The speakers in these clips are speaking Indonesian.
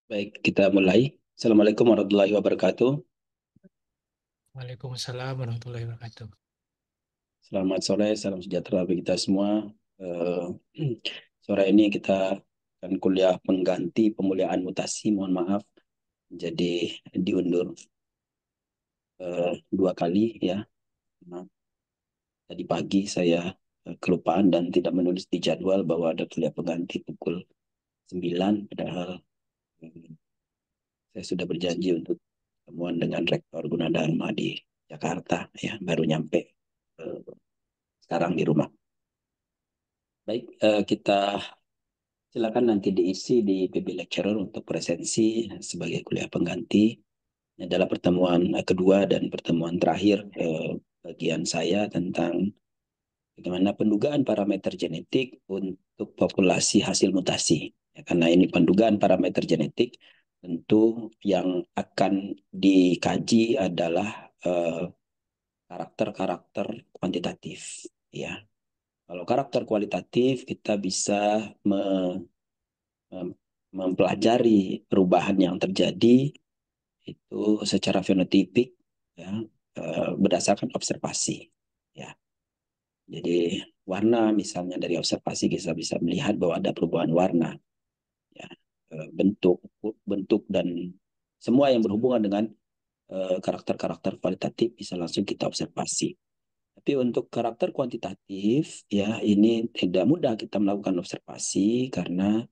Baik, kita mulai. Assalamualaikum warahmatullahi wabarakatuh. Waalaikumsalam warahmatullahi wabarakatuh. Selamat sore, salam sejahtera bagi kita semua. Eh, Sore ini kita akan kuliah pengganti pemuliaan mutasi. Mohon maaf, jadi diundur dua kali ya. Nah, tadi pagi saya kelupaan dan tidak menulis di jadwal bahwa ada kuliah pengganti pukul 9, padahal eh, saya sudah berjanji untuk ketemuan dengan Rektor Gunadarma di Jakarta ya, baru nyampe eh, sekarang di rumah. Baik, kita silakan nanti diisi di PB Lecturer untuk presensi sebagai kuliah pengganti. Ini adalah pertemuan kedua dan pertemuan terakhir bagian saya tentang bagaimana pendugaan parameter genetik untuk populasi hasil mutasi. Ya, karena ini pendugaan parameter genetik, tentu yang akan dikaji adalah karakter-karakter kuantitatif. Ya, kalau karakter kualitatif kita bisa mempelajari perubahan yang terjadi itu secara fenotipik ya, berdasarkan observasi ya. Jadi warna misalnya dari observasi kita bisa melihat bahwa ada perubahan warna ya, bentuk bentuk dan semua yang berhubungan dengan karakter-karakter kualitatif bisa langsung kita observasi. Tapi untuk karakter kuantitatif ya ini tidak mudah kita melakukan observasi karena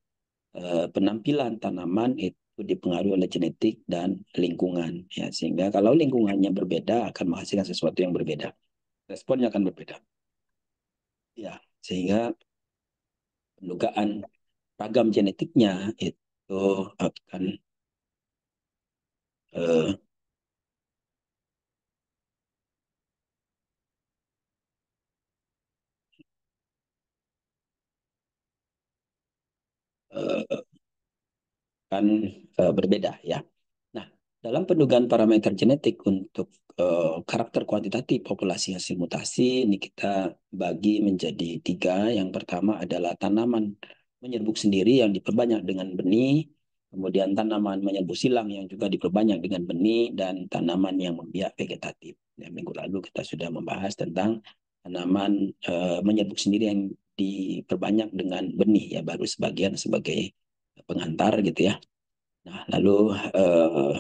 penampilan tanaman itu dipengaruhi oleh genetik dan lingkungan ya, sehingga kalau lingkungannya berbeda akan menghasilkan sesuatu yang berbeda, responnya akan berbeda ya, sehingga pendugaan ragam genetiknya itu akan eh, eh, akan berbeda ya. Nah, dalam pendugaan parameter genetik untuk karakter kuantitatif populasi hasil mutasi ini kita bagi menjadi tiga. Yang pertama adalah tanaman menyerbuk sendiri yang diperbanyak dengan benih, kemudian tanaman menyerbu silang yang juga diperbanyak dengan benih, dan tanaman yang membiak vegetatif. Ya, minggu lalu kita sudah membahas tentang tanaman menyerbuk sendiri yang diperbanyak dengan benih ya, baru sebagian sebagai pengantar gitu ya. Nah, lalu eh,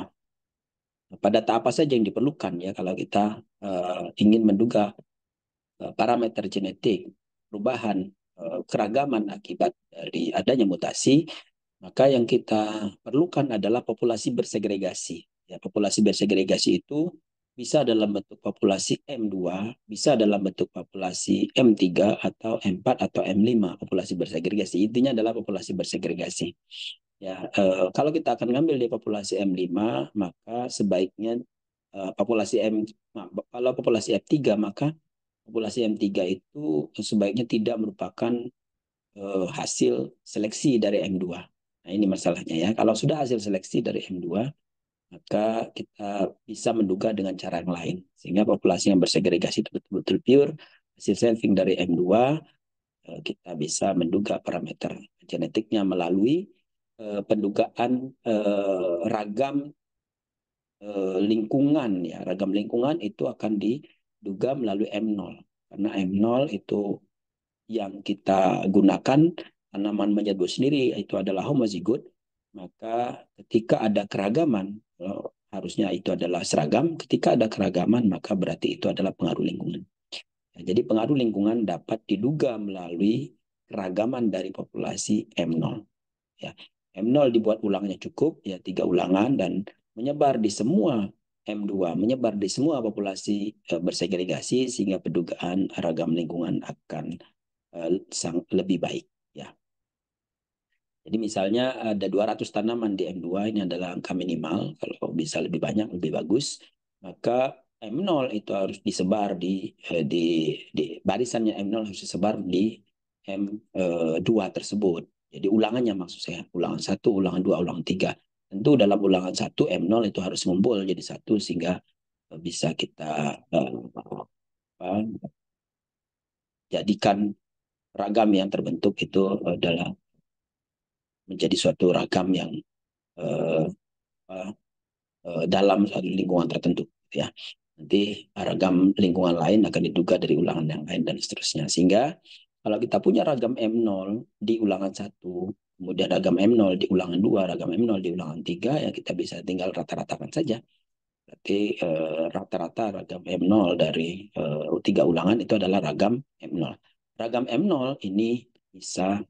pada tahap apa saja yang diperlukan ya kalau kita ingin menduga parameter genetik, perubahan, keragaman akibat dari adanya mutasi, maka yang kita perlukan adalah populasi bersegregasi. Ya, populasi bersegregasi itu bisa dalam bentuk populasi M2, bisa dalam bentuk populasi M3 atau M4 atau M5, populasi bersegregasi. Intinya adalah populasi bersegregasi. Ya, kalau kita akan ngambil di populasi M5, maka sebaiknya populasi kalau populasi F3, maka populasi M3 itu sebaiknya tidak merupakan hasil seleksi dari M2. Nah, ini masalahnya ya. Kalau sudah hasil seleksi dari M2, maka kita bisa menduga dengan cara yang lain. Sehingga populasi yang bersegregasi itu betul-betul pure, hasil sampling dari M2, kita bisa menduga parameter genetiknya melalui pendugaan ragam lingkungan ya. Ragam lingkungan itu akan diduga melalui M0. Karena M0 itu yang kita gunakan tanaman menyerbu sendiri itu adalah homozigot, maka ketika ada keragaman, harusnya itu adalah seragam. Ketika ada keragaman, maka berarti itu adalah pengaruh lingkungan. Ya, jadi pengaruh lingkungan dapat diduga melalui keragaman dari populasi M0. Ya, M0 dibuat ulangnya cukup, ya 3 ulangan dan menyebar di semua M2, menyebar di semua populasi bersegregasi sehingga pendugaan ragam lingkungan akan lebih baik. Ya, jadi misalnya ada 200 tanaman di M2, ini adalah angka minimal. Kalau bisa lebih banyak lebih bagus. Maka M0 itu harus disebar di barisannya M0 harus disebar di M2 tersebut. Jadi ulangannya maksud saya, ulangan satu, ulangan dua, ulangan tiga. Tentu dalam ulangan satu M0 itu harus ngumpul jadi satu sehingga bisa kita jadikan ragam yang terbentuk itu adalah menjadi suatu ragam yang eh, eh, dalam suatu lingkungan tertentu, ya. Nanti ragam lingkungan lain akan diduga dari ulangan yang lain dan seterusnya. Sehingga kalau kita punya ragam M0 di ulangan 1, kemudian ragam M0 di ulangan 2, ragam M0 di ulangan 3, ya kita bisa tinggal rata-ratakan saja. Berarti rata-rata ragam M0 dari 3 ulangan itu adalah ragam M0. Ragam M0 ini bisa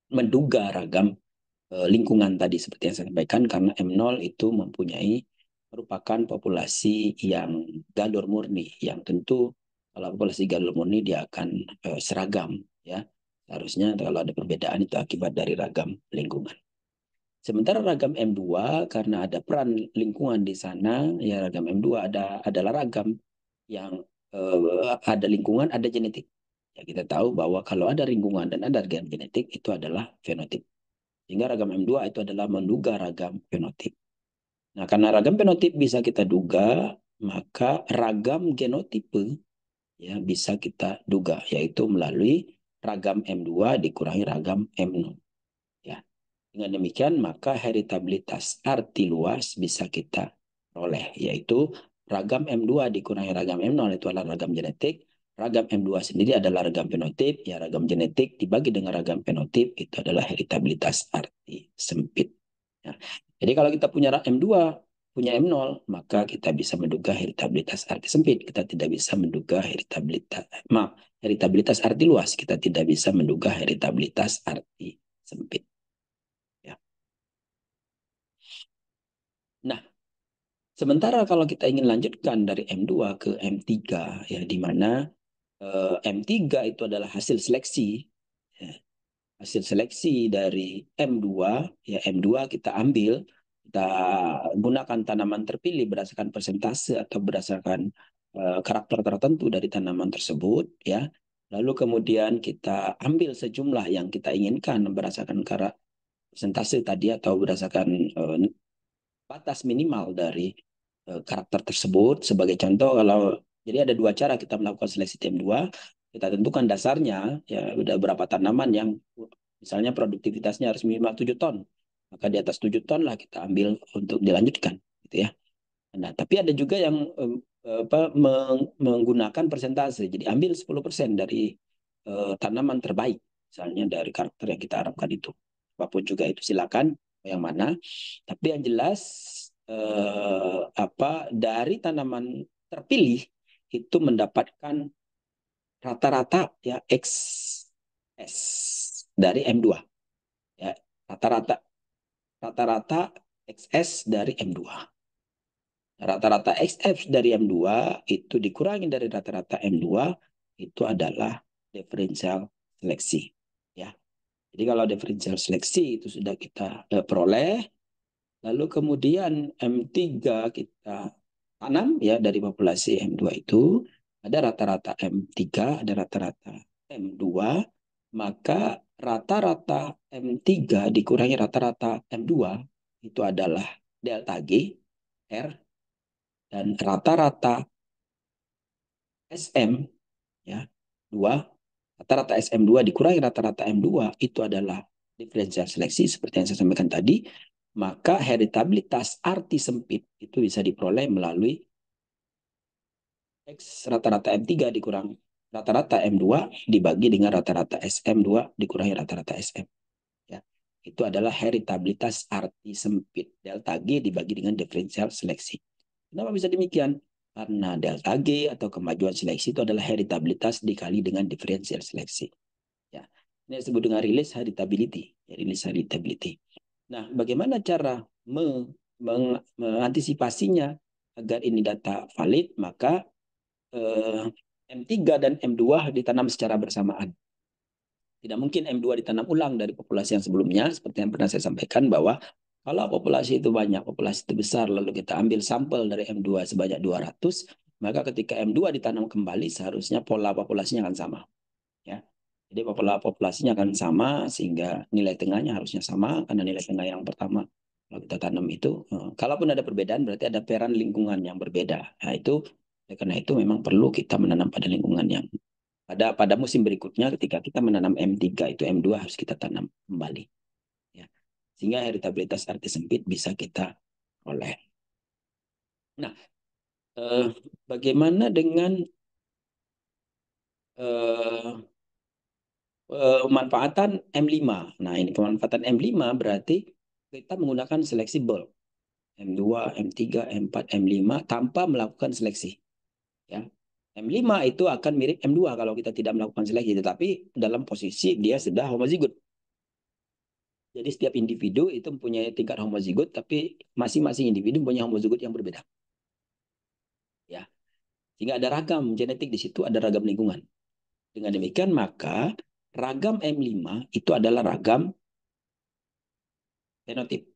menduga ragam lingkungan tadi seperti yang saya sampaikan, karena M0 itu merupakan populasi yang galur murni, yang tentu kalau populasi galur murni dia akan seragam, ya. Harusnya kalau ada perbedaan itu akibat dari ragam lingkungan. Sementara ragam M2 karena ada peran lingkungan di sana, ya ragam M2 adalah ragam yang ada lingkungan, ada genetik. Ya, kita tahu bahwa kalau ada lingkungan dan ada ragam genetik itu adalah fenotip. Sehingga ragam M2 itu adalah menduga ragam fenotip. Nah, karena ragam fenotip bisa kita duga, maka ragam genotipe ya bisa kita duga, yaitu melalui ragam M2 dikurangi ragam M0. Ya. Dengan demikian, maka heritabilitas arti luas bisa kita peroleh, yaitu ragam M2 dikurangi ragam M0 itu adalah ragam genetik, ragam M2 sendiri adalah ragam fenotip, ya ragam genetik dibagi dengan ragam fenotip itu adalah heritabilitas arti sempit. Ya. Jadi kalau kita punya M2, punya M0, maka kita bisa menduga heritabilitas arti sempit. Kita tidak bisa menduga heritabilitas arti luas. Kita tidak bisa menduga heritabilitas arti sempit. Ya. Nah, sementara kalau kita ingin lanjutkan dari M2 ke M3, ya di mana M3 itu adalah hasil seleksi, ya, hasil seleksi dari M2, ya M2 kita ambil, kita gunakan tanaman terpilih berdasarkan persentase atau berdasarkan karakter tertentu dari tanaman tersebut, ya. Lalu kemudian kita ambil sejumlah yang kita inginkan berdasarkan persentase tadi atau berdasarkan batas minimal dari karakter tersebut. Sebagai contoh, kalau jadi ada dua cara kita melakukan seleksi TM2. Kita tentukan dasarnya, ya ada berapa tanaman yang misalnya produktivitasnya harus minimal 7 ton. Maka di atas 7 ton lah kita ambil untuk dilanjutkan, gitu ya. Nah, tapi ada juga yang menggunakan persentase. Jadi ambil 10% dari tanaman terbaik, misalnya dari karakter yang kita harapkan itu. Apapun juga itu silakan yang mana. Tapi yang jelas dari tanaman terpilih itu mendapatkan rata-rata ya XS dari M2, ya rata-rata rata-rata XS dari M2. Rata-rata XF dari M2 itu dikurangi dari rata-rata M2 itu adalah differential seleksi. Ya. Jadi kalau differential seleksi itu sudah kita peroleh, lalu kemudian M3 kita tanam ya dari populasi M2 itu, ada rata-rata M3, ada rata-rata M2, maka rata-rata M3 dikurangi rata-rata M2 itu adalah delta G, R, dan rata-rata SM ya 2, rata-rata SM2 dikurangi rata-rata M2 itu adalah diferensial seleksi seperti yang saya sampaikan tadi, maka heritabilitas arti sempit itu bisa diperoleh melalui X rata-rata M3 dikurang rata-rata M2 dibagi dengan rata-rata SM2 dikurangi rata-rata SM. Ya. Itu adalah heritabilitas arti sempit. Delta G dibagi dengan diferensial seleksi. Kenapa bisa demikian? Karena delta G atau kemajuan seleksi itu adalah heritabilitas dikali dengan diferensial seleksi. Ya. Ini disebut dengan release heritability. Ya, release heritability. Nah, bagaimana cara mengantisipasinya agar ini data valid? Maka M3 dan M2 ditanam secara bersamaan. Tidak mungkin M2 ditanam ulang dari populasi yang sebelumnya, seperti yang pernah saya sampaikan bahwa kalau populasi itu banyak, populasi itu besar, lalu kita ambil sampel dari M2 sebanyak 200, maka ketika M2 ditanam kembali, seharusnya pola populasinya akan sama. Ya. Jadi pola populasinya akan sama, sehingga nilai tengahnya harusnya sama, karena nilai tengah yang pertama kalau kita tanam itu, kalaupun ada perbedaan, berarti ada peran lingkungan yang berbeda. Nah, itu karena itu memang perlu kita menanam pada lingkungan yang pada musim berikutnya ketika kita menanam M3 itu M2 harus kita tanam kembali. Ya. sehingga heritabilitas arti sempit bisa kita oleh. Nah, bagaimana dengan eh, pemanfaatan M5? Nah, ini pemanfaatan M5 berarti kita menggunakan seleksi bulk. M2, M3, M4, M5 tanpa melakukan seleksi. Ya. M5 itu akan mirip M2 kalau kita tidak melakukan seleksi, tetapi dalam posisi dia sudah homozigot. Jadi setiap individu itu mempunyai tingkat homozigot, tapi masing-masing individu punya homozigot yang berbeda. Ya, sehingga ada ragam genetik di situ, ada ragam lingkungan. Dengan demikian maka ragam M5 itu adalah ragam fenotip.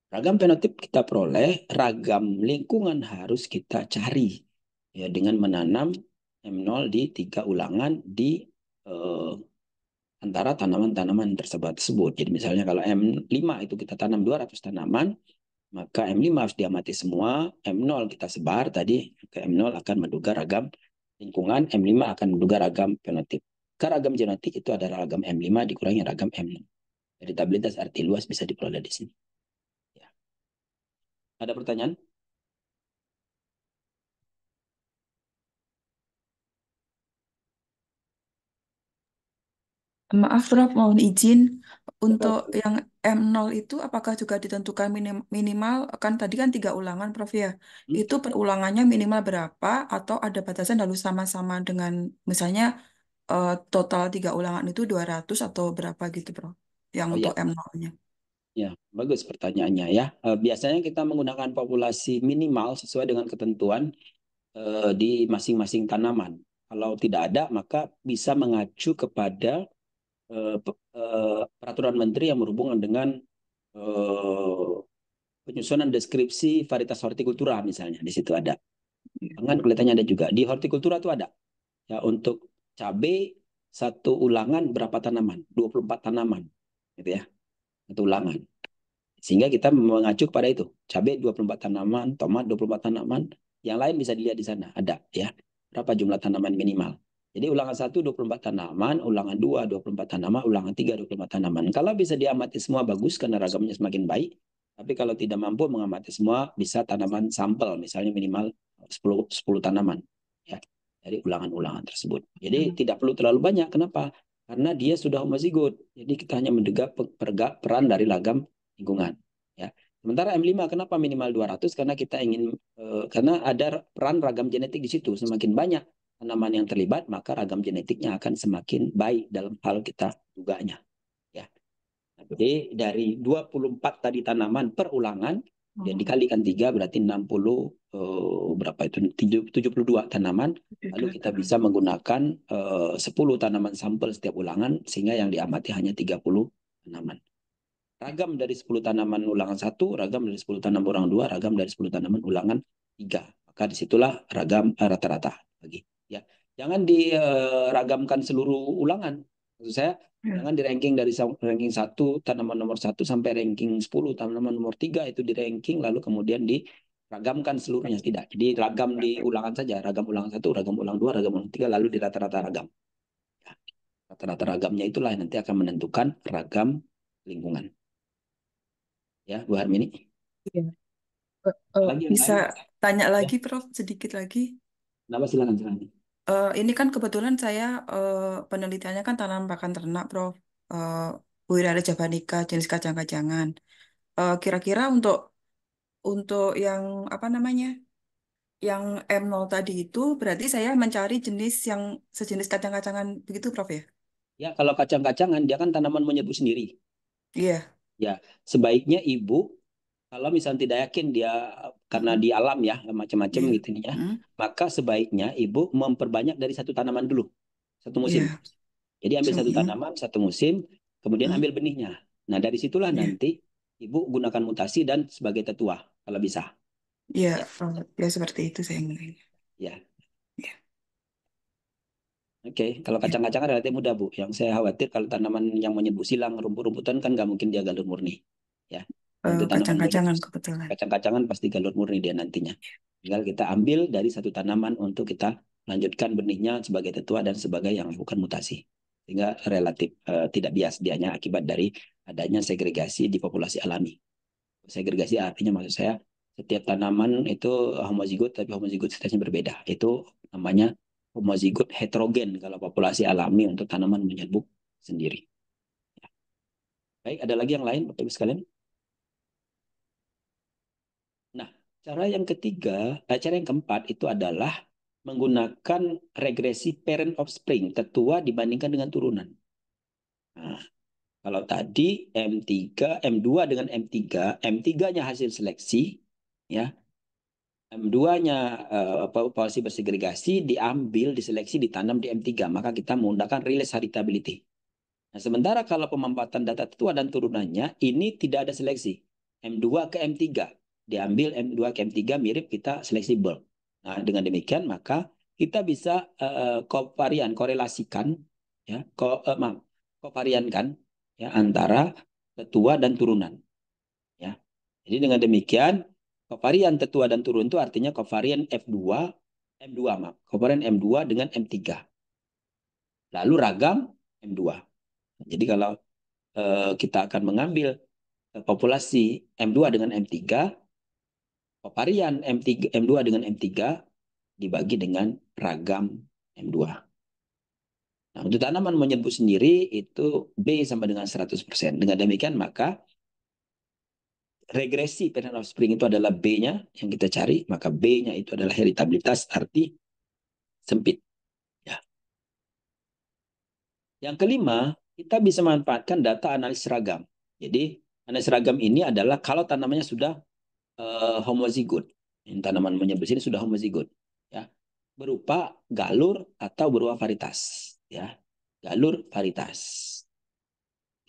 Ragam fenotip kita peroleh, ragam lingkungan harus kita cari ya dengan menanam M0 di 3 ulangan di eh, antara tanaman-tanaman tersebut. Jadi misalnya kalau M5 itu kita tanam 200 tanaman, maka M5 harus diamati semua, M0 kita sebar tadi, ke M0 akan menduga ragam lingkungan, M5 akan menduga ragam fenotip. Karena ragam genetik itu adalah ragam M5 dikurangi ragam M0. Heritabilitas arti luas bisa diperoleh di sini. Ya. Ada pertanyaan? Maaf, Prof, mohon izin. Ya, Untuk yang M0 itu apakah juga ditentukan minimal, kan tadi kan 3 ulangan, Prof ya. hmm? Itu perulangannya minimal berapa atau ada batasan lalu sama-sama dengan misalnya total 3 ulangan itu 200 atau berapa gitu, Prof. Yang Oh untuk ya, M0-nya. ya, bagus pertanyaannya ya. Biasanya kita menggunakan populasi minimal sesuai dengan ketentuan di masing-masing tanaman. Kalau tidak ada, maka bisa mengacu kepada peraturan menteri yang berhubungan dengan eh, penyusunan deskripsi varietas hortikultura misalnya. Di situ ada. Pangan kelihatannya ada juga. Di hortikultura itu ada. Ya, untuk cabai satu ulangan berapa tanaman? 24 tanaman. Gitu ya. Satu ulangan. Sehingga kita mengacu kepada itu. Cabai 24 tanaman, tomat 24 tanaman, yang lain bisa dilihat di sana, ada ya. Berapa jumlah tanaman minimal. Jadi ulangan 1 24 tanaman, ulangan 2 24 tanaman, ulangan 3 24 tanaman. Kalau bisa diamati semua bagus karena ragamnya semakin baik. Tapi kalau tidak mampu mengamati semua, bisa tanaman sampel, misalnya minimal 10 tanaman. Ya, dari ulangan-ulangan tersebut. Jadi tidak perlu terlalu banyak. Kenapa? Karena dia sudah homozigot. Jadi kita hanya menduga peran dari lagam lingkungan. Ya. Sementara M5 kenapa minimal 200? Karena kita ingin karena ada peran ragam genetik di situ. Semakin banyak tanaman yang terlibat, maka ragam genetiknya akan semakin baik dalam hal kita duganya. Ya. Jadi dari 24 tadi tanaman per ulangan, ya Oh, dikalikan 3 berarti 60 berapa itu 72 tanaman. Lalu dua kita bisa tahun. menggunakan 10 tanaman sampel setiap ulangan sehingga yang diamati hanya 30 tanaman. Ragam dari 10 tanaman ulangan 1, ragam dari 10 tanaman ulangan 2, ragam dari 10 tanaman ulangan 3. Maka disitulah ragam rata-rata lagi. Ya, jangan diragamkan seluruh ulangan. Maksud saya, Ya, jangan di ranking dari ranking 1 tanaman nomor 1 sampai ranking 10 tanaman nomor 3 itu di ranking lalu kemudian diragamkan seluruhnya tidak. Jadi ragam di ulangan saja, ragam ulangan 1, ragam ulang 2, ragam ulang 3 lalu di rata-rata ragam. Ya, rata-rata ragamnya itulah yang nanti akan menentukan ragam lingkungan. Ya, Bu Harmini. iya. Lagi yang Bisa lain? tanya Ya, lagi, Prof, sedikit lagi. kenapa silakan silakan. Ini kan kebetulan saya penelitiannya kan tanam pakan ternak, Prof. Uh, Wirara jabanica jenis kacang-kacangan. Kira-kira untuk yang apa namanya, yang M0 tadi itu berarti saya mencari jenis yang sejenis kacang-kacangan begitu, Prof ya? Ya, kalau kacang-kacangan dia kan tanaman menyerbu sendiri. Iya. Ya, sebaiknya ibu kalau misalnya tidak yakin dia karena di Mm-mm. alam ya macam-macam Iya. gitu nih ya, Mm. maka sebaiknya ibu memperbanyak dari satu tanaman dulu, satu musim. Iya. Jadi ambil satu Mm. tanaman, satu musim, kemudian Mm. ambil benihnya. Nah, dari situlah Iya. nanti ibu gunakan mutasi dan sebagai tetua kalau bisa. Iya. Ya, Ya seperti itu saya ingin. ya. Iya. Oke, kalau Iya. kacang-kacangan relatif mudah, Bu. Yang saya khawatir kalau tanaman yang menyerbu silang, rumput-rumputan kan nggak mungkin dia galur murni. Ya, untuk tanaman menyerbu Kacang-kacangan kebetulan. kacang-kacangan pasti galur murni dia nantinya. Tinggal kita ambil dari satu tanaman untuk kita lanjutkan benihnya sebagai tetua dan sebagai yang lakukan mutasi. Sehingga relatif tidak bias dianya akibat dari adanya segregasi di populasi alami. Segregasi artinya maksud saya setiap tanaman itu homozigot tapi homozigot stresnya berbeda. Itu namanya homozigot heterogen kalau populasi alami untuk tanaman menyerbuk sendiri. Baik, ada lagi yang lain Bapak Ibu sekalian? Nah, cara yang keempat itu adalah menggunakan regresi parent offspring, tetua dibandingkan dengan turunan. Nah, kalau tadi M3, M2 dengan M3, M3-nya hasil seleksi, ya, M2-nya populasi bersegregasi diambil, diseleksi, ditanam di M3, maka kita menggunakan relay heritability. Nah, sementara kalau pemanfaatan data tetua dan turunannya, ini tidak ada seleksi. M2 ke M3. Diambil M2 ke M3 mirip, kita fleksibel. Nah, dengan demikian maka kita bisa kovarian, korelasikan, ya, kovariankan ya, antara tetua dan turunan. Ya. Jadi dengan demikian, kovarian tetua dan turun itu artinya kovarian F2, M2, kovarian M2 dengan M3. Lalu ragam M2. Jadi kalau kita akan mengambil populasi M2 dengan M3, varian M3, M2 dengan M3 dibagi dengan ragam M2. Nah, untuk tanaman menyerbu sendiri itu B sama dengan 100%. Dengan demikian maka regresi parent offspring itu adalah B-nya yang kita cari, maka B-nya itu adalah heritabilitas arti sempit. Ya. Yang kelima, kita bisa manfaatkan data analisis ragam. Jadi analisis ragam ini adalah kalau tanamannya sudah homozigot. Tanaman menyerbu sini sudah homozigot. Ya. Berupa galur atau berupa varietas. Ya. Galur varietas.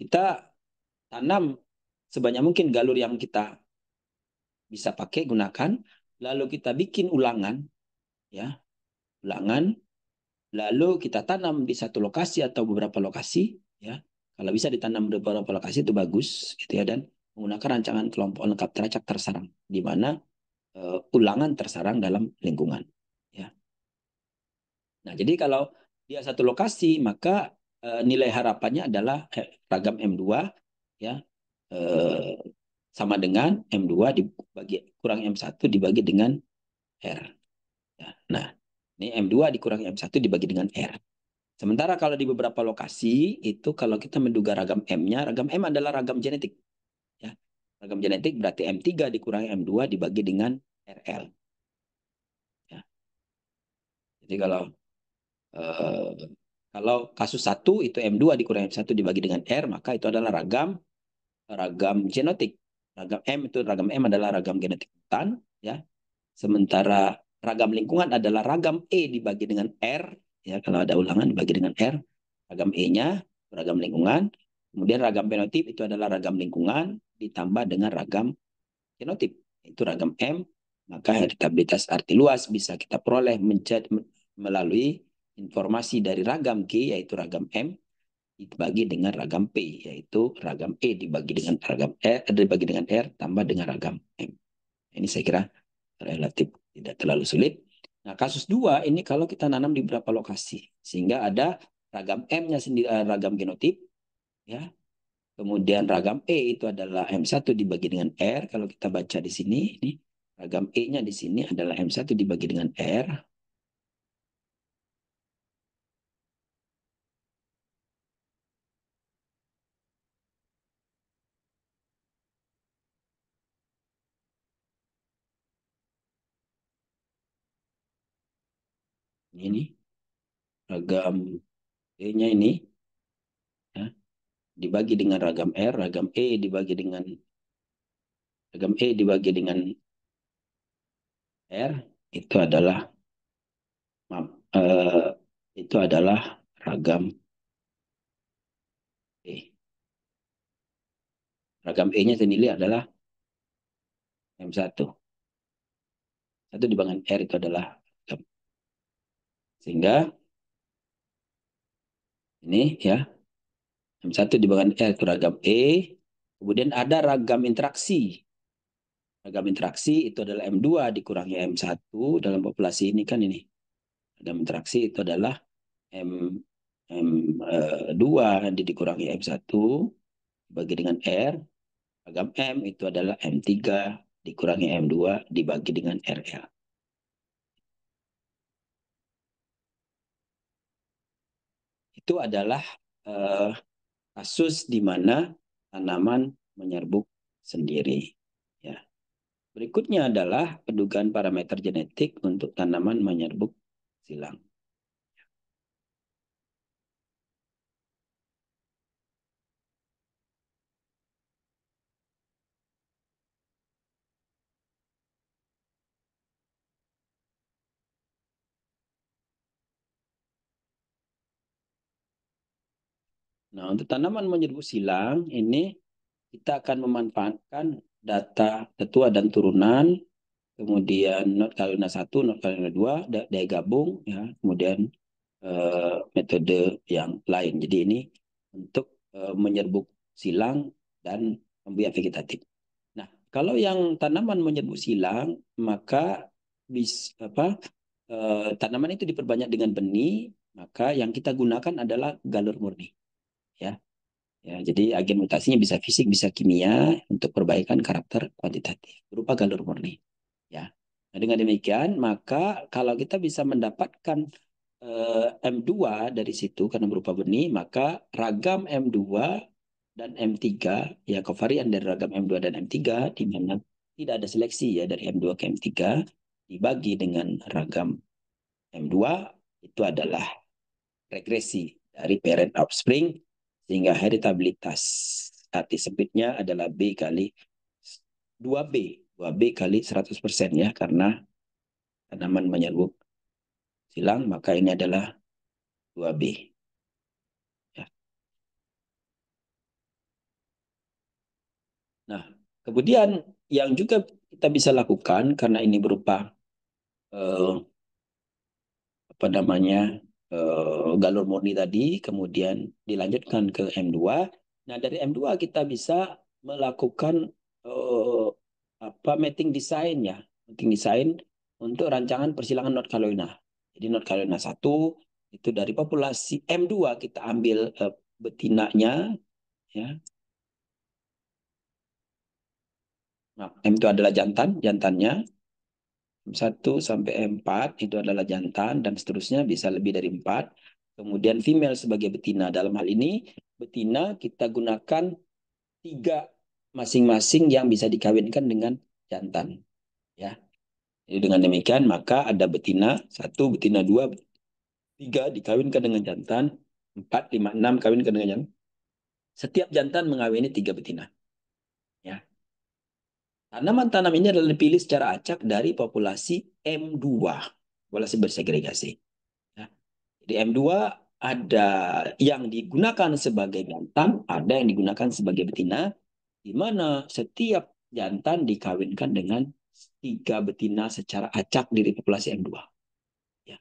Kita tanam sebanyak mungkin galur yang kita bisa pakai, gunakan. Lalu kita bikin ulangan. Ya. Ulangan. Lalu kita tanam di satu lokasi atau beberapa lokasi. Ya. Kalau bisa ditanam di beberapa lokasi itu bagus. Gitu ya. Dan menggunakan rancangan kelompok lengkap teracak tersarang. Di mana ulangan tersarang dalam lingkungan. Ya. Nah, jadi kalau dia satu lokasi, maka nilai harapannya adalah ragam M2 ya sama dengan M2 dibagi kurang M1 dibagi dengan R. Ya. Nah, ini M2 dikurangi M1 dibagi dengan R. Sementara kalau di beberapa lokasi itu kalau kita menduga ragam M-nya, ragam M adalah ragam genetik. Ya. Ragam genetik berarti M3 dikurangi M2 dibagi dengan RL. Ya. Jadi eh, kalau kasus 1 itu M2 dikurangi M1 dibagi dengan R, maka itu adalah ragam genotik. Ragam M adalah ragam genetik hutan, ya. Sementara ragam lingkungan adalah ragam E dibagi dengan R, ya. Kalau ada ulangan dibagi dengan R, ragam E-nya ragam lingkungan. Kemudian ragam fenotip itu adalah ragam lingkungan ditambah dengan ragam genotip, itu ragam M. Maka heritabilitas arti luas bisa kita peroleh melalui informasi dari ragam G, yaitu ragam M, dibagi dengan ragam P, yaitu ragam E dibagi dengan ragam dibagi dengan R tambah dengan ragam M. Ini saya kira relatif tidak terlalu sulit. Nah, kasus 2 ini kalau kita nanam di beberapa lokasi, sehingga ada ragam M-nya sendiri, ragam genotip, ya. Kemudian ragam E itu adalah M1 dibagi dengan R. Kalau kita baca di sini, ini ragam E-nya di sini adalah M1 dibagi dengan R. Ini ragam E-nya ini, ya, dibagi dengan ragam R, ragam E dibagi dengan R, itu adalah maaf, itu adalah ragam E. Ragam E-nya sendiri adalah M1. Satu dibagi R itu adalah ragam. Sehingga ini ya, M1 dibagi R itu ragam E. Kemudian ada ragam interaksi. Ragam interaksi itu adalah M2 dikurangi M1 dalam populasi ini kan ini. Ragam interaksi itu adalah M2 dikurangi M1 dibagi dengan R. Ragam M itu adalah M3 dikurangi M2 dibagi dengan RL. Itu adalah eh, kasus di mana tanaman menyerbuk sendiri. Ya. Berikutnya adalah pendugaan parameter genetik untuk tanaman menyerbuk silang. Nah, untuk tanaman menyerbuk silang ini kita akan memanfaatkan data tetua dan turunan, kemudian not Carolina 1, not Carolina 2, daya gabung, ya, kemudian metode yang lain. Jadi ini untuk menyerbuk silang dan pembiak vegetatif. Nah, kalau yang tanaman menyerbuk silang, maka tanaman itu diperbanyak dengan benih, maka yang kita gunakan adalah galur murni. Ya, ya, jadi agen mutasinya bisa fisik, bisa kimia untuk perbaikan karakter kuantitatif berupa galur murni. Ya, nah, dengan demikian maka kalau kita bisa mendapatkan M2 dari situ karena berupa benih, maka ragam M2 dan M3 ya kovarian dari ragam M2 dan M3 di mana tidak ada seleksi ya dari M2 ke M3 dibagi dengan ragam M2 itu adalah regresi dari parent offspring sehingga heritabilitas arti sempitnya adalah B kali 2B 2B kali 100% ya karena tanaman menyerbuk silang maka ini adalah 2B ya. Nah, kemudian yang juga kita bisa lakukan karena ini berupa eh, apa namanya galur murni tadi, kemudian dilanjutkan ke M2. Nah, dari M2 kita bisa melakukan eh, apa mating design ya, mating design untuk rancangan persilangan North Carolina. Jadi North Carolina 1 itu dari populasi M2 kita ambil betinanya ya. Nah, M itu adalah jantannya. M1 sampai M4 itu adalah jantan dan seterusnya bisa lebih dari 4. Kemudian female sebagai betina. Dalam hal ini betina kita gunakan 3 masing-masing yang bisa dikawinkan dengan jantan. Ya. Jadi dengan demikian maka ada betina 1, betina 2, 3 dikawinkan dengan jantan, 4, 5, 6 kawinkan dengan jantan. Setiap jantan mengawini 3 betina. Ya. Tanaman tanam ini adalah dipilih secara acak dari populasi M2, populasi bersegregasi. Ya. Di M2 ada yang digunakan sebagai jantan, ada yang digunakan sebagai betina, di mana setiap jantan dikawinkan dengan 3 betina secara acak dari populasi M2. Ya.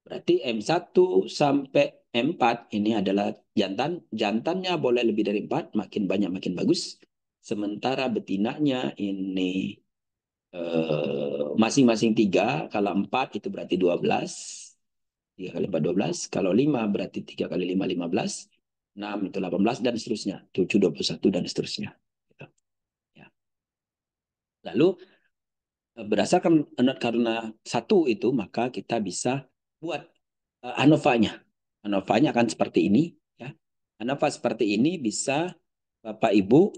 Berarti M1 sampai M4 ini adalah jantan. Jantannya boleh lebih dari 4, makin banyak makin bagus. Sementara betinanya ini masing-masing 3, kalau 4 itu berarti 12. 3 kali 4, 12. Kalau 5 berarti 3 kali 5, 15. 6 itu 18 dan seterusnya. 7, 21 dan seterusnya. Gitu. Ya. Lalu berdasarkan not karena 1 itu, maka kita bisa buat ANOVA-nya. ANOVA-nya akan seperti ini. Ya. ANOVA seperti ini bisa Bapak Ibu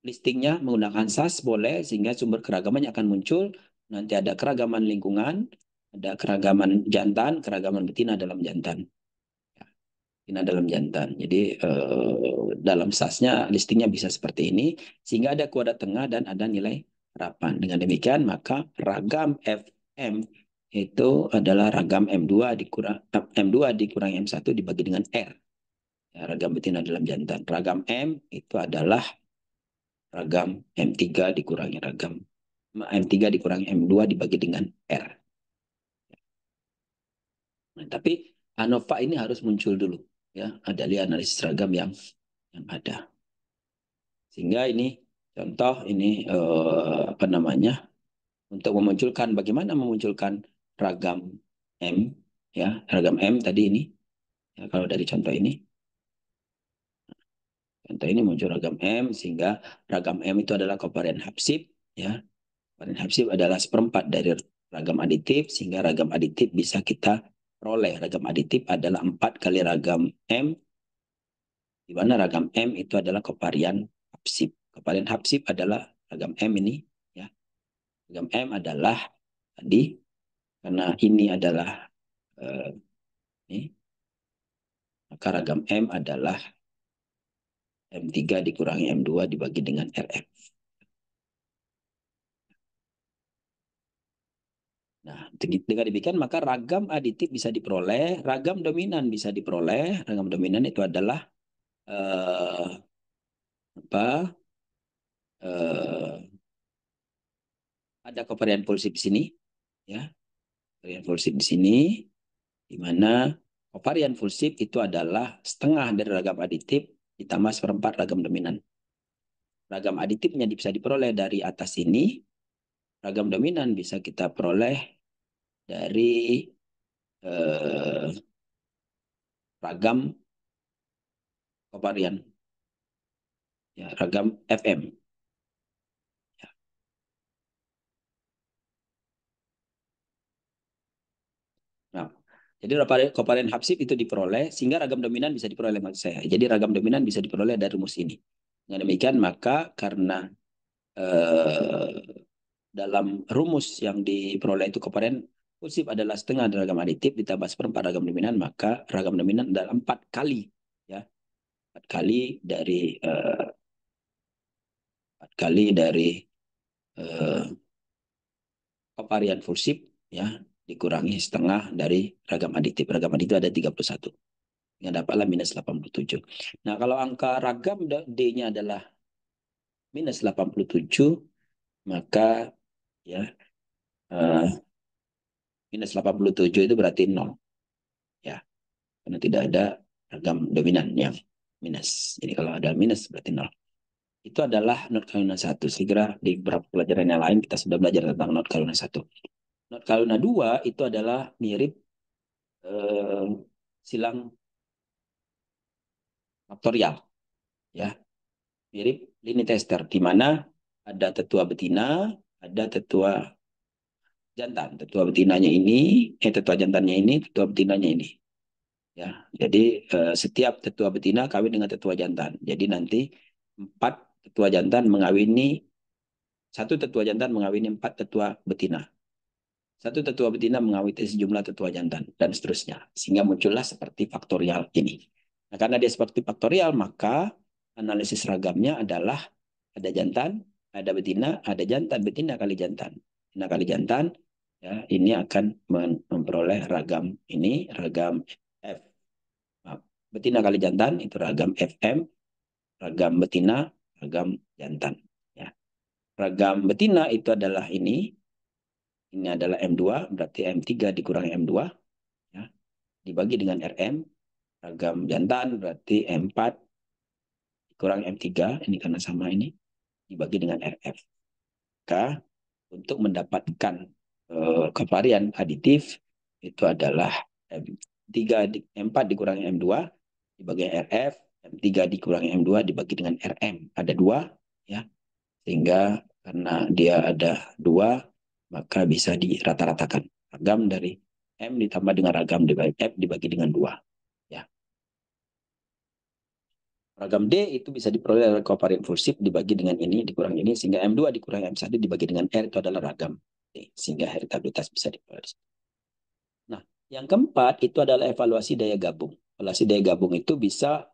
listingnya menggunakan SAS boleh sehingga sumber keragamannya akan muncul. Nanti ada keragaman lingkungan, ada keragaman jantan, keragaman betina dalam jantan. Betina dalam jantan. Jadi dalam SAS-nya listingnya bisa seperti ini sehingga ada kuadrat tengah dan ada nilai harapan. Dengan demikian maka ragam FM itu adalah ragam M2 dikurangi M1 dibagi dengan R. Ya, ragam betina dalam jantan. Ragam M itu adalah ragam M3 dikurangi ragam M3 dikurangi M2 dibagi dengan R. Nah, tapi ANOVA ini harus muncul dulu ya, ada analisis ragam yang ada. Sehingga ini contoh ini apa namanya untuk memunculkan bagaimana memunculkan ragam M ya, ragam M tadi ini ya, kalau dari contoh ini Contoh ini muncul ragam M, sehingga ragam M itu adalah kovarian Hapsib. Ya. Kovarian Hapsib adalah seperempat dari ragam aditif, sehingga ragam aditif bisa kita peroleh. Ragam aditif adalah 4 kali ragam M, di mana ragam M itu adalah kovarian Hapsib. Kovarian Hapsib adalah ragam M ini. Ya. Ragam M adalah tadi, karena ini adalah ini, maka ragam M adalah M3 dikurangi M2 dibagi dengan Rf. Nah, dengan demikian maka ragam aditif bisa diperoleh, ragam dominan bisa diperoleh. Ragam dominan itu adalah eh, apa? Ada kovarian pulsif di sini, ya, kovarian pulsif di sini, di mana kovarian pulsif itu adalah setengah dari ragam aditif ditambah seperempat ragam dominan. Ragam aditifnya bisa diperoleh dari atas ini, ragam dominan bisa kita peroleh dari ragam kovarian, ya, ragam FM. Ya. Nah, jadi kovarian Hapsib itu diperoleh sehingga ragam dominan bisa diperoleh, maksud saya. Jadi ragam dominan bisa diperoleh dari rumus ini. Dengan demikian maka karena eh, dalam rumus yang diperoleh itu kovarian pulsif adalah setengah dari ragam aditif ditambah seperempat ragam dominan, maka ragam dominan adalah 4 kali, ya, 4 kali dari 4 kali dari eh, kovarian pulsif, ya, dikurangi setengah dari ragam aditif. Ragam aditif ada 31. Yang dapatlah minus 87. Nah, kalau angka ragam D-nya adalah minus 87, maka ya eh, minus 87 itu berarti 0. Ya, karena tidak ada ragam dominan yang minus. Jadi kalau ada minus berarti 0. Itu adalah not Kaluna 1. Segera di beberapa pelajaran yang lain kita sudah belajar tentang not Kaluna 1. Not Kaluna 2 itu adalah mirip eh, silang faktorial, ya, mirip lini tester di mana ada tetua betina, ada tetua jantan. Tetua betinanya ini, tetua jantannya ini, tetua betinanya ini. Ya, jadi setiap tetua betina kawin dengan tetua jantan. Jadi nanti 4 tetua jantan mengawini, satu tetua jantan mengawini 4 tetua betina. Satu tetua betina mengawini sejumlah tetua jantan dan seterusnya. Sehingga muncullah seperti faktorial ini. Nah, karena dia seperti faktorial, maka analisis ragamnya adalah ada jantan, ada betina, ada jantan, betina kali jantan. Betina kali jantan, ya, ini akan memperoleh ragam ini, ragam F. Maaf, betina kali jantan itu ragam FM, ragam betina, ragam jantan. Ya. Ragam betina itu adalah ini adalah M2, berarti M3 dikurangi M2, ya, dibagi dengan RM. Ragam jantan berarti M4 dikurangi M3, ini karena sama ini, dibagi dengan RF. Maka untuk mendapatkan kovarian aditif itu adalah M4 dikurangi M2 dibagi RF, M3 dikurangi M2 dibagi dengan RM. Ada 2, ya. Sehingga karena dia ada 2, maka bisa dirata-ratakan. Ragam dari M ditambah dengan ragam dibagi F dibagi dengan 2. Ya. Ragam D itu bisa diperoleh oleh kovarian pulsif dibagi dengan ini dikurangi ini, sehingga M2 dikurangi M1 dibagi dengan R itu adalah ragam D, sehingga heritabilitas bisa diperoleh. Nah, yang keempat itu adalah evaluasi daya gabung. Evaluasi daya gabung itu bisa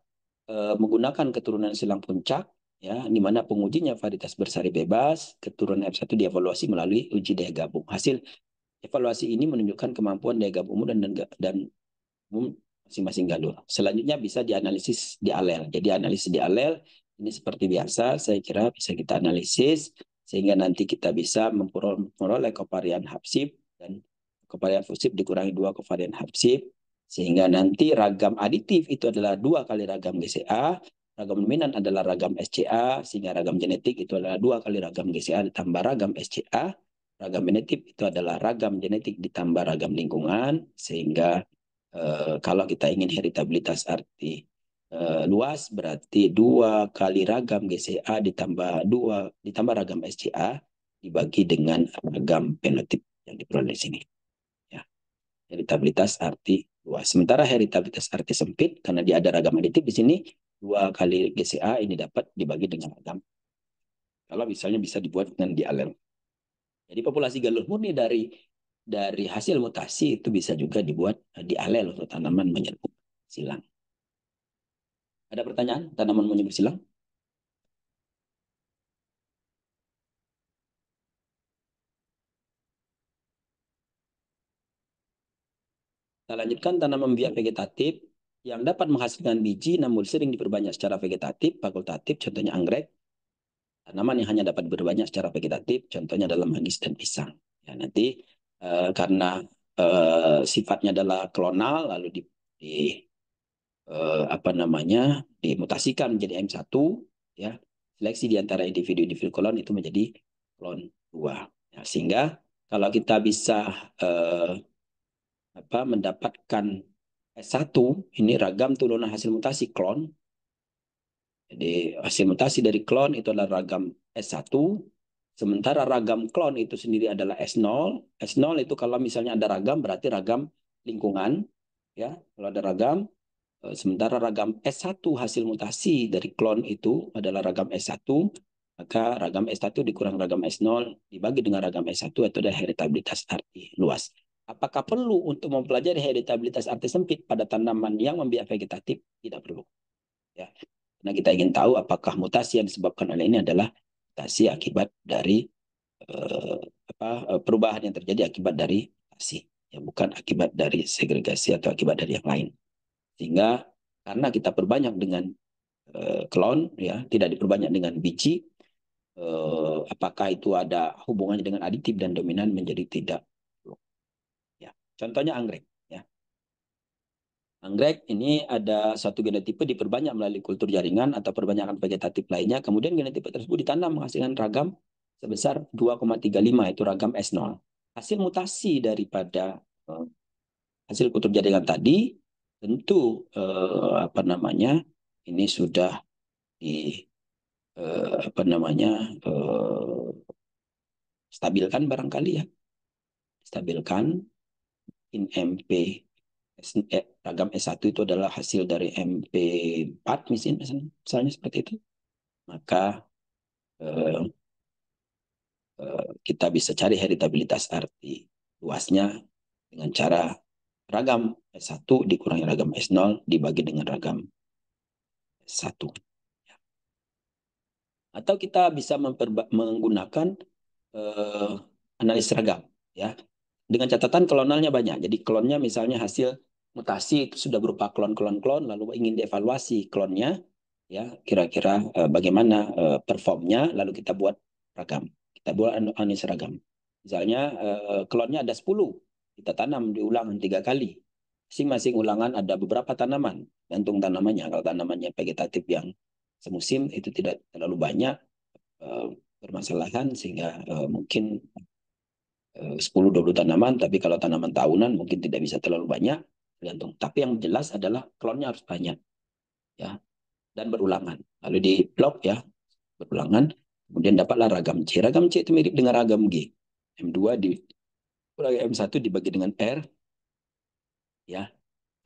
menggunakan keturunan silang puncak, ya, di mana pengujinya varietas bersari bebas, keturunan F1 dievaluasi melalui uji daya gabung. Hasil evaluasi ini menunjukkan kemampuan daya gabung dan masing-masing galur. Selanjutnya bisa dianalisis di alel. Jadi analisis di alel ini seperti biasa, saya kira bisa kita analisis sehingga nanti kita bisa memperoleh kovarian Hapsib dan kovarian Fusib dikurangi 2 kovarian Hapsib, sehingga nanti ragam aditif itu adalah 2 kali ragam GCA, ragam dominan adalah ragam SCA, sehingga ragam genetik itu adalah 2 kali ragam GCA ditambah ragam SCA. Ragam genetik itu adalah ragam genetik ditambah ragam lingkungan, sehingga kalau kita ingin heritabilitas arti luas berarti 2 kali ragam GCA ditambah ragam SCA dibagi dengan ragam fenotip yang diperoleh di sini. Ya. Heritabilitas arti luas. Sementara heritabilitas arti sempit karena dia ada ragam aditif di sini 2 kali GCA ini dapat dibagi dengan ragam. Kalau misalnya bisa dibuat dengan dialel. Jadi populasi galur murni dari hasil mutasi itu bisa juga dibuat dialel untuk tanaman menyerbu silang. Ada pertanyaan tanaman menyerbu silang? Kita lanjutkan tanaman biak vegetatif yang dapat menghasilkan biji namun sering diperbanyak secara vegetatif, fakultatif, contohnya anggrek. Tanaman yang hanya dapat berbanyak secara vegetatif, contohnya adalah manggis dan pisang. Ya, nanti karena sifatnya adalah klonal, lalu di apa namanya dimutasikan menjadi M1, ya seleksi di antara individu-individu klon itu menjadi klon 2. Ya, sehingga kalau kita bisa mendapatkan S1, ini ragam turunan hasil mutasi klon. Jadi hasil mutasi dari klon itu adalah ragam S1, sementara ragam klon itu sendiri adalah S0. S0 itu kalau misalnya ada ragam berarti ragam lingkungan, ya. Kalau ada ragam, sementara ragam S1 hasil mutasi dari klon itu adalah ragam S1, maka ragam S1 dikurang ragam S0 dibagi dengan ragam S1 itu adalah heritabilitas arti luas. Apakah perlu untuk mempelajari heritabilitas arti sempit pada tanaman yang membiak vegetatif? Tidak perlu. Ya. Karena kita ingin tahu apakah mutasi yang disebabkan oleh ini adalah mutasi akibat dari eh, perubahan yang terjadi akibat dari mutasi, ya bukan akibat dari segregasi atau akibat dari yang lain. Sehingga karena kita perbanyak dengan klon, ya tidak diperbanyak dengan biji, apakah itu ada hubungannya dengan aditif dan dominan menjadi tidak. Ya, contohnya anggrek. Ya. Anggrek ini ada satu genotipe diperbanyak melalui kultur jaringan atau perbanyakan vegetatif lainnya. Kemudian genotipe tersebut ditanam menghasilkan ragam sebesar 2,35 itu ragam S0. Hasil mutasi daripada hasil kultur jaringan tadi tentu ini sudah di stabilkan barangkali ya. Stabilkan in MP ragam S1 itu adalah hasil dari MP4 misalnya seperti itu, maka eh, kita bisa cari heritabilitas arti luasnya dengan cara ragam S1 dikurangi ragam S0 dibagi dengan ragam S1. Atau kita bisa menggunakan eh, analis ragam, ya, dengan catatan klonalnya banyak. Jadi klonnya misalnya hasil mutasi itu sudah berupa klon-klon-klon, lalu ingin dievaluasi klonnya, ya kira-kira bagaimana performnya, lalu kita buat ragam. Kita buat analis ragam. Misalnya klonnya ada 10, kita tanam diulang 3 kali. Masing-masing ulangan ada beberapa tanaman, gantung tanamannya. Kalau tanamannya vegetatif yang semusim itu tidak terlalu banyak permasalahan sehingga mungkin 10-20 tanaman, tapi kalau tanaman tahunan mungkin tidak bisa terlalu banyak, tergantung. Tapi yang jelas adalah klonnya harus banyak, ya, dan berulangan. Lalu di blok ya, berulangan, kemudian dapatlah ragam C. Ragam C itu mirip dengan ragam G. M2 dikurangi M1 dibagi dengan R, ya,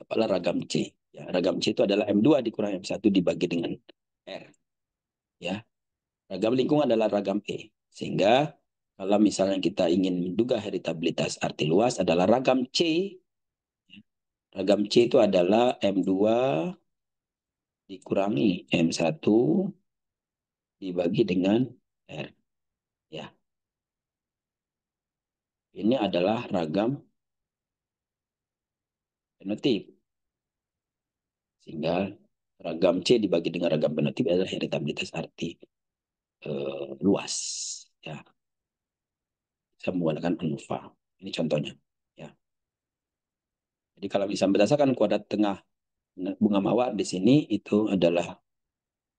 dapatlah ragam C. Ya, ragam C itu adalah M2 dikurangi M1 dibagi dengan R. Ya, ragam lingkungan adalah ragam E. Sehingga kalau misalnya kita ingin menduga heritabilitas arti luas adalah ragam C. Ragam C itu adalah M2 dikurangi M1 dibagi dengan R. Ya. Ini adalah ragam fenotip. Sehingga ragam C dibagi dengan ragam fenotip adalah heritabilitas arti luas. Ya. Bisa menggunakan ANOVA. Ini contohnya. Ya. Jadi kalau bisa berdasarkan kuadrat tengah bunga mawar di sini itu adalah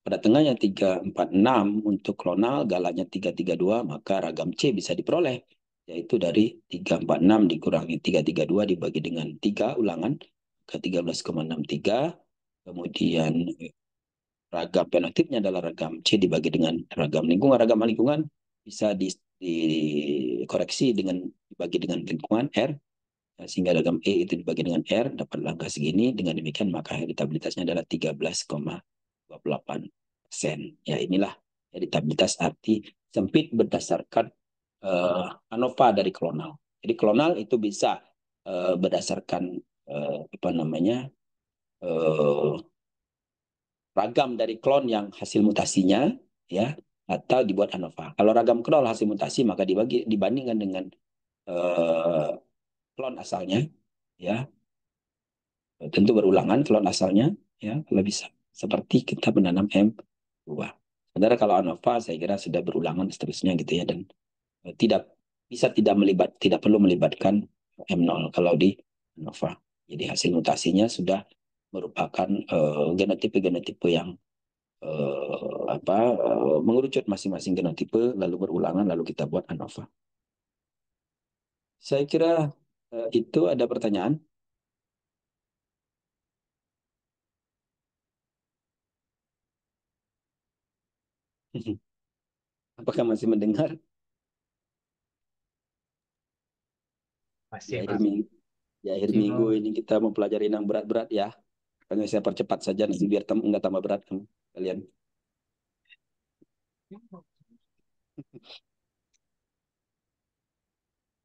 pada tengahnya 346 untuk klonal, galanya 332, maka ragam C bisa diperoleh, yaitu dari 346 dikurangi 332 dibagi dengan 3 ulangan ke 13,63, kemudian ragam fenotipnya adalah ragam C dibagi dengan ragam lingkungan. Ragam lingkungan bisa dikoreksi dengan dibagi dengan lingkungan R, sehingga ragam E itu dibagi dengan R dapat angka segini. Dengan demikian maka heritabilitasnya adalah 13,28%. Ya inilah heritabilitas arti sempit berdasarkan ANOVA dari klonal. Jadi klonal itu bisa berdasarkan apa namanya ragam dari klon yang hasil mutasinya, ya, atau dibuat ANOVA. Kalau ragam klon hasil mutasi maka dibandingkan dengan eh, klon asalnya, ya, tentu berulangan klon asalnya, ya, kalau bisa seperti kita menanam M2. Sementara kalau ANOVA saya kira sudah berulangan seterusnya gitu ya, dan tidak bisa tidak perlu melibatkan M0 kalau di ANOVA. Jadi hasil mutasinya sudah merupakan genotipe-genotipe yang mengerucut masing-masing genotipe lalu berulangan lalu kita buat ANOVA. Saya kira itu ada pertanyaan. Apakah masih mendengar? Di Masih, akhir Pak. minggu, di akhir minggu ini kita mempelajari yang berat-berat ya. Makanya saya percepat saja nanti biar nggak tambah berat kalian.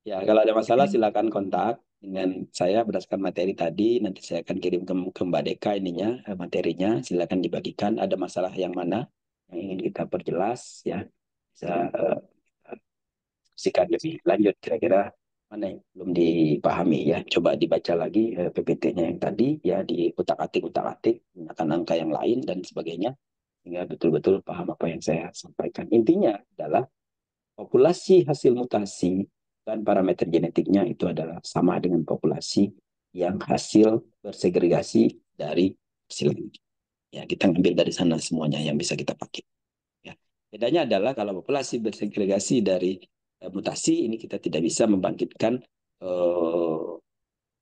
Ya, kalau ada masalah silakan kontak dengan saya berdasarkan materi tadi. Nanti saya akan kirim ke Mbak Deka ininya, materinya. Silakan dibagikan. Ada masalah yang mana yang ingin kita perjelas, ya. Bisa diskusikan lebih lanjut kira-kira mana yang belum dipahami ya. Coba dibaca lagi PPT-nya yang tadi, ya, diutak-atik menggunakan angka yang lain dan sebagainya, sehingga betul-betul paham apa yang saya sampaikan. Intinya adalah populasi hasil mutasi dan parameter genetiknya itu adalah sama dengan populasi yang hasil bersegregasi dari hasil. Ya, kita ngambil dari sana semuanya yang bisa kita pakai. Ya. Bedanya adalah kalau populasi bersegregasi dari mutasi ini kita tidak bisa membangkitkan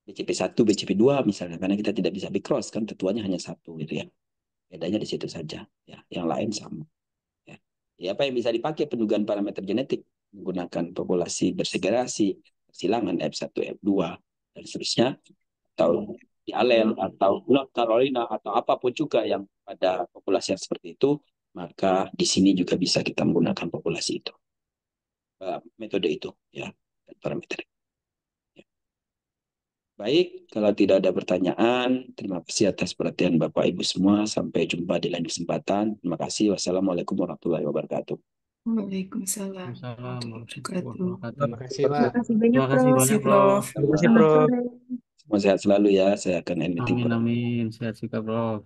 BCP1, BCP2 misalnya, karena kita tidak bisa bicross kan tetuannya hanya satu gitu ya. Bedanya di situ saja. Ya, yang lain sama. Ya. Ya, apa yang bisa dipakai pendugaan parameter genetik menggunakan populasi bersegregasi, silangan F1, F2, dan seterusnya, atau di alel, atau North Carolina, atau apapun juga yang pada populasi yang seperti itu, maka di sini juga bisa kita menggunakan populasi itu, metode itu, ya, dan parameter. Ya. Baik, kalau tidak ada pertanyaan, terima kasih atas perhatian Bapak Ibu semua. Sampai jumpa di lain kesempatan. Terima kasih. Wassalamualaikum warahmatullahi wabarakatuh. Waalaikumsalam Waalaikumsalam warahmatullahi warahmatullahi wabarakatuh. wabarakatuh. Terima kasih, Terima Pak. kasih banyak, Terima kasih Prof. Si banyak, Bro. Prof. Terima kasih, Selamat Prof. sore. Semua sehat selalu ya. Saya akan end meeting, Amin, Prof. amin. Sehat juga, Bro.